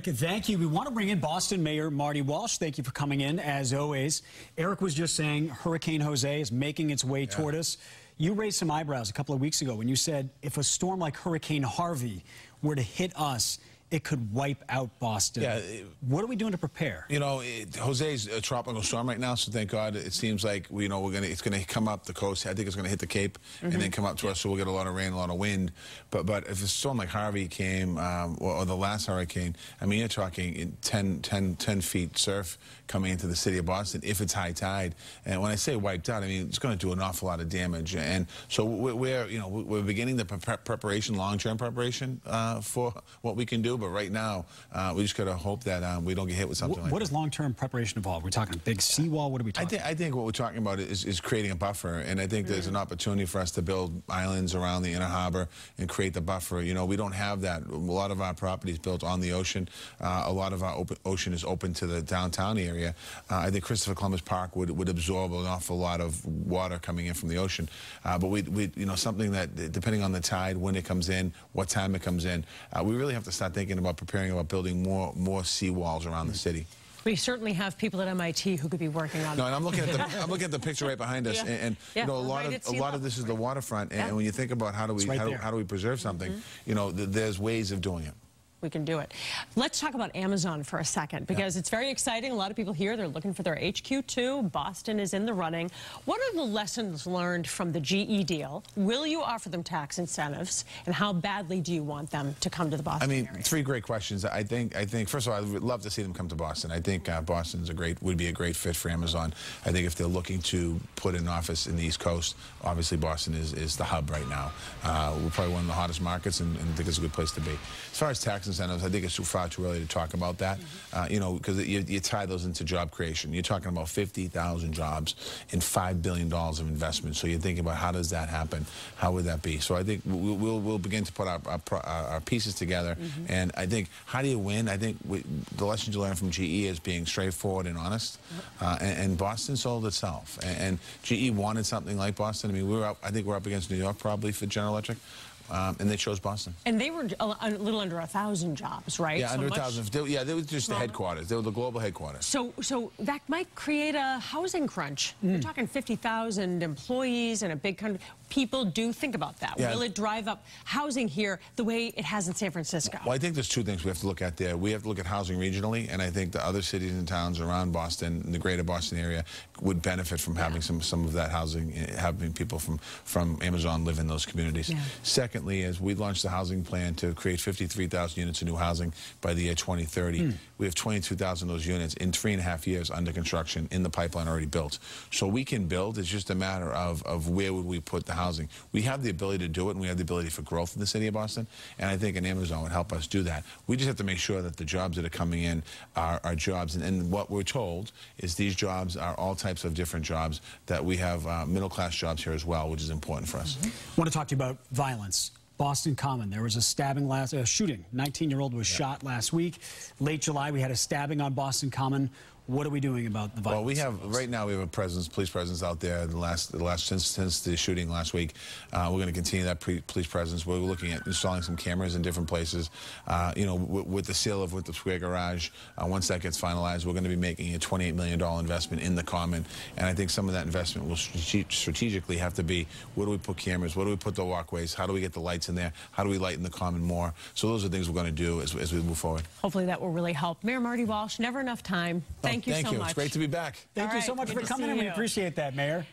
Thank you. We want to bring in Boston Mayor Marty Walsh. Thank you for coming in, as always. Eric was just saying Hurricane Jose is making its way toward us. You raised some eyebrows a couple of weeks ago when you said if a storm like Hurricane Harvey were to hit us, it could wipe out Boston. Yeah. What are we doing to prepare? You know, Jose's a tropical storm right now, so thank God it seems like it's gonna come up the coast. I think it's gonna hit the Cape and then come up to us, so we'll get a lot of rain, a lot of wind. But if a storm like Harvey came, or the last hurricane, I mean, you're talking 10 feet surf coming into the city of Boston if it's high tide. And when I say wiped out, I mean it's going to do an awful lot of damage. And so we're beginning the preparation, long-term preparation for what we can do. But right now, we just got to hope that we don't get hit with something like that. What does long-term preparation involve? We're talking big seawall? What are we talking I think what we're talking about is creating a buffer. And I think there's an opportunity for us to build islands around the inner harbor and create the buffer. You know, we don't have that. A lot of our property is built on the ocean. A lot of our ocean is open to the downtown area. I think Christopher Columbus Park would absorb an awful lot of water coming in from the ocean. But we something that, depending on the tide, when it comes in, what time it comes in, we really have to start thinking about preparing about building more seawalls around the city. We certainly have people at MIT who could be working on. No, and I'm looking at the picture right behind us, and you know, a lot of this is the waterfront, and when you think about how do we preserve something, you know, there's ways of doing it. We can do it. Let's talk about Amazon for a second, because it's very exciting. A lot of people here, they're looking for their HQ too. Boston is in the running. What are the lessons learned from the GE deal? Will you offer them tax incentives, and how badly do you want them to come to the Boston area? I mean, three great questions. I think first of all, I would love to see them come to Boston. I think Boston's would be a great fit for Amazon. I think if they're looking to put an office in the East Coast, obviously Boston is the hub right now. We're probably one of the hottest markets, and I think it's a good place to be. As far as tax incentives, I think it's far too early to talk about that, you know, because you tie those into job creation. You're talking about 50,000 jobs and $5 billion of investment. So you're thinking about how does that happen? How would that be? So I think we'll begin to put our pieces together. And I think, how do you win? I think the lessons you learn from GE is being straightforward and honest. And Boston sold itself. And GE wanted something like Boston. I mean, I think we're up against New York probably for General Electric. And they chose Boston. And they were a little under 1,000 jobs, right? Yeah, under 1,000. They were just the headquarters. They were the global headquarters. So that might create a housing crunch. We're talking 50,000 employees in a big country. People do think about that. Yeah. Will it drive up housing here the way it has in San Francisco? Well, I think there's two things we have to look at there. We have to look at housing regionally, and I think the other cities and towns around Boston, in the greater Boston area, would benefit from having some of that housing, having people from Amazon live in those communities. Yeah. Secondly, is we launched a housing plan to create 53,000 units of new housing by the year 2030. We have 22,000 of those units in 3.5 years under construction, in the pipeline already built. So we can build. It's just a matter of where would we put the housing. We have the ability to do it, and we have the ability for growth in the city of Boston, and I think an Amazon would help us do that. We just have to make sure that the jobs that are coming in are jobs, and what we're told is these jobs are all types of different jobs, that we have middle-class jobs here as well, which is important for us. I want to talk to you about violence. Boston Common, there was a shooting. 19-year-old was shot last week. Late July, we had a stabbing on Boston Common. What are we doing about the violence? Well, right now we have a police presence out there. Since the shooting last week, we're going to continue that police presence. We're looking at installing some cameras in different places. You know, with the sale of the Square Garage, once that gets finalized, we're going to be making a $28 million investment in the Common. And I think some of that investment will strategically have to be: where do we put cameras? Where do we put the walkways? How do we get the lights in there? How do we lighten the Common more? So those are things we're going to do as we move forward. Hopefully that will really help. Mayor Marty Walsh, never enough time. Thank you so much. Thank you. It's great to be back. Thank you so much for coming in. We appreciate that, Mayor.